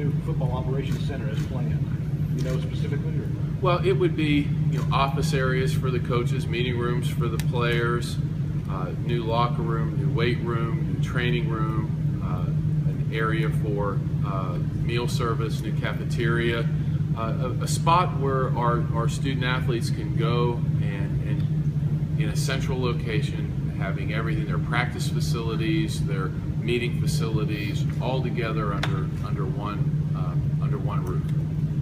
new football operations center as planned? You know specifically? Or? Well, it would be office areas for the coaches, meeting rooms for the players, new locker room, new weight room, new training room, an area for meal service, new cafeteria, a spot where our student athletes can go and in a central location, having everything, their practice facilities, their meeting facilities, all together under one roof.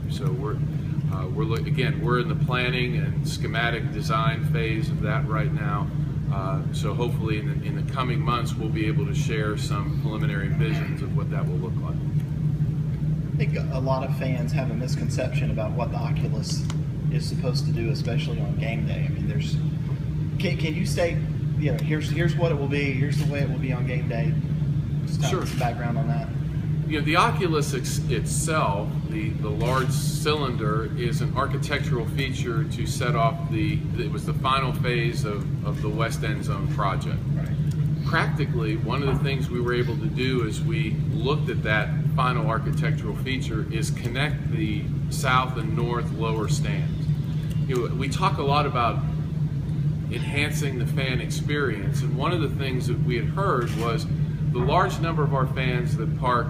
So we're in the planning and schematic design phase of that right now. So hopefully in the coming months we'll be able to share some preliminary visions of what that will look like. I think a lot of fans have a misconception about what the Oculus is supposed to do, especially on game day. I mean, can you state, here's what it will be, here's the way it will be on game day? Just Sure. Some background on that. The Oculus itself, the large cylinder, is an architectural feature to set off it was the final phase of the West End Zone project. Right. Practically, one of the things we were able to do as we looked at that final architectural feature is connect the south and north lower stands. We talk a lot about enhancing the fan experience, and one of the things that we had heard was the large number of our fans that park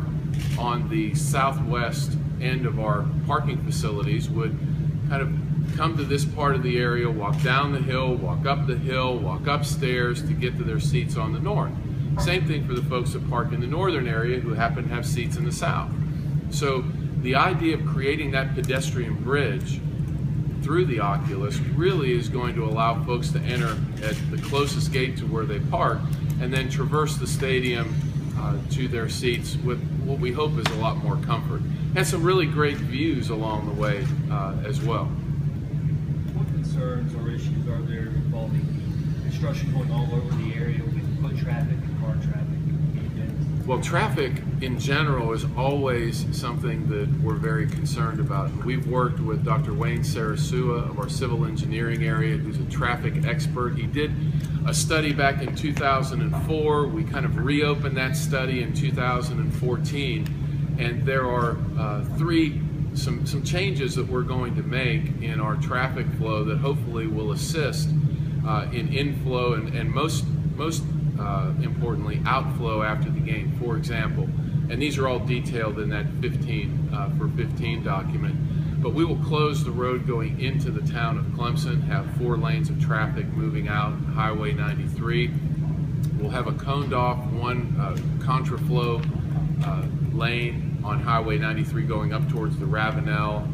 on the southwest end of our parking facilities would kind of come to this part of the area, walk down the hill, walk up the hill, walk upstairs to get to their seats on the north. Same thing for the folks that park in the northern area who happen to have seats in the south. So the idea of creating that pedestrian bridge through the Oculus really is going to allow folks to enter at the closest gate to where they park and then traverse the stadium to their seats with what we hope is a lot more comfort and some really great views along the way as well. What concerns or issues are there involving construction going all over the area with foot traffic and car traffic? Well, traffic in general is always something that we're very concerned about. We've worked with Dr. Wayne Sarasua of our civil engineering area, who's a traffic expert. He did a study back in 2004. We kind of reopened that study in 2014, and there are some changes that we're going to make in our traffic flow that hopefully will assist in inflow and most importantly, outflow after the game, for example. And these are all detailed in that 15 document. But we will close the road going into the town of Clemson, have 4 lanes of traffic moving out Highway 93. We'll have a coned off one contraflow lane on Highway 93 going up towards the Ravenel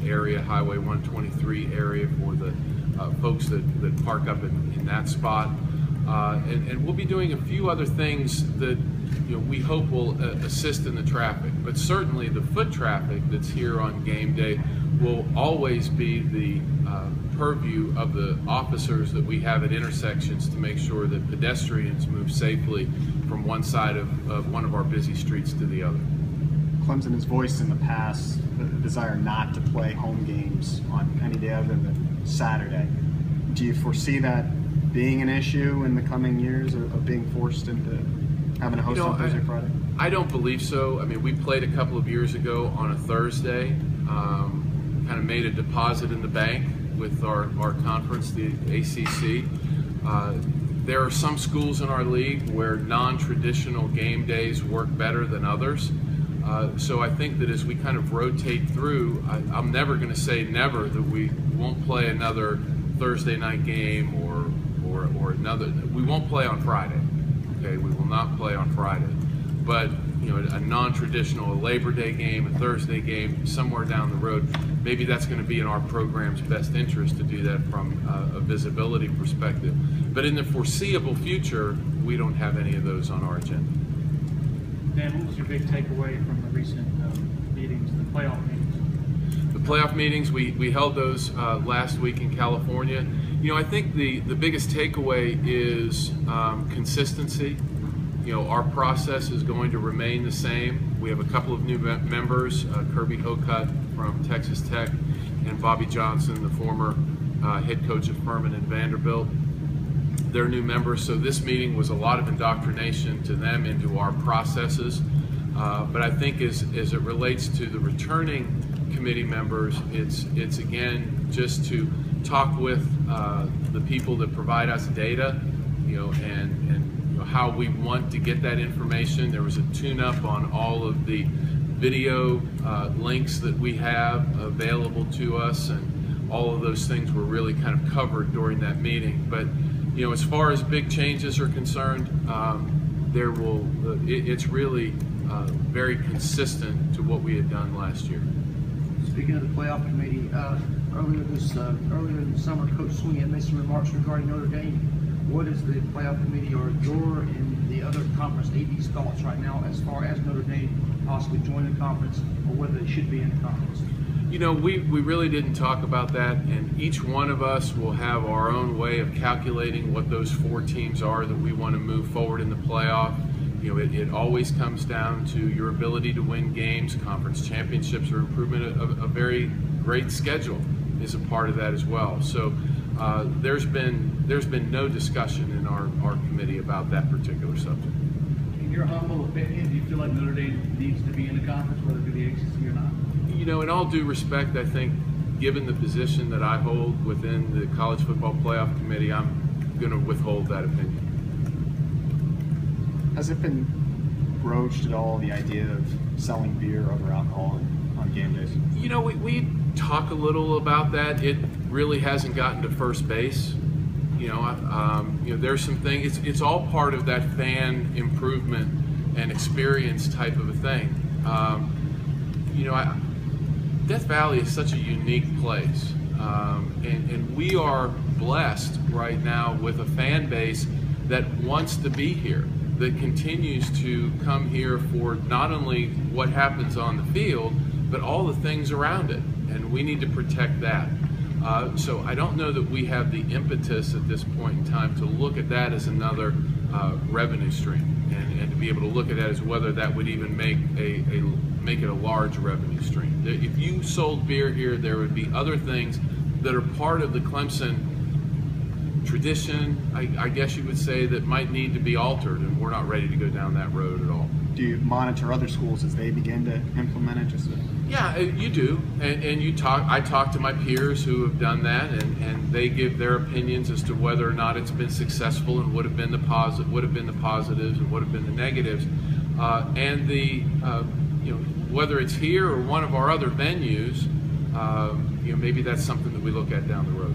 area, Highway 123 area for the folks that park up in that spot. And we'll be doing a few other things that we hope will assist in the traffic. But certainly the foot traffic that's here on game day will always be the purview of the officers that we have at intersections to make sure that pedestrians move safely from one side of one of our busy streets to the other. Clemson has voiced in the past the desire not to play home games on any day other than Saturday. Do you foresee that being an issue in the coming years of being forced into having a host on Thursday, Friday? I don't believe so. I mean, we played a couple of years ago on a Thursday, kind of made a deposit in the bank with our conference, the ACC. There are some schools in our league where non-traditional game days work better than others. So I think that as we kind of rotate through, I'm never going to say never that we won't play another Thursday night game or another. We won't play on Friday. Okay, we will not play on Friday. But a non-traditional, a Labor Day game, a Thursday game, somewhere down the road, maybe that's going to be in our program's best interest to do that from a visibility perspective. But in the foreseeable future, we don't have any of those on our agenda. Dan, what was your big takeaway from the recent meetings, the playoff meetings? The playoff meetings, we held those last week in California. I think the biggest takeaway is consistency. Our process is going to remain the same. We have a couple of new members, Kirby Hocutt from Texas Tech and Bobby Johnson, the former head coach of Furman and Vanderbilt. They're new members, so this meeting was a lot of indoctrination to them into our processes. But I think as it relates to the returning committee members, it's again just to talk with the people that provide us data, and how we want to get that information. There was a tune-up on all of the video links that we have available to us, and all of those things were really kind of covered during that meeting. But as far as big changes are concerned, it's really very consistent to what we had done last year. Speaking of the playoff committee, earlier in the summer, Coach Sweeney had made some remarks regarding Notre Dame. What is the playoff committee or your and the other conference AD's thoughts right now as far as Notre Dame possibly joining the conference, or whether they should be in the conference? We really didn't talk about that, and each one of us will have our own way of calculating what those 4 teams are that we want to move forward in the playoff. It always comes down to your ability to win games. Conference championships are improvement. A very great schedule is a part of that as well. So there's been no discussion in our committee about that particular subject. In your humble opinion, do you feel like Notre Dame needs to be in the conference, whether it be the ACC or not? In all due respect, I think given the position that I hold within the College Football Playoff Committee, I'm going to withhold that opinion. Has it been broached at all, the idea of selling beer or other alcohol on game days? We talk a little about that. It really hasn't gotten to first base. There's some things. It's all part of that fan improvement and experience type of a thing. Death Valley is such a unique place, and we are blessed right now with a fan base that wants to be here, that continues to come here for not only what happens on the field, but all the things around it, and we need to protect that. So I don't know that we have the impetus at this point in time to look at that as another revenue stream, and to be able to look at that as whether that would even make it a large revenue stream. If you sold beer here, there would be other things that are part of the Clemson tradition, I guess you would say, that might need to be altered, and we're not ready to go down that road at all. Do you monitor other schools as they begin to implement it? Yeah, you do, and I talk to my peers who have done that, and they give their opinions as to whether or not it's been successful, and what have been the positives and what have been the negatives, and whether it's here or one of our other venues, maybe that's something that we look at down the road.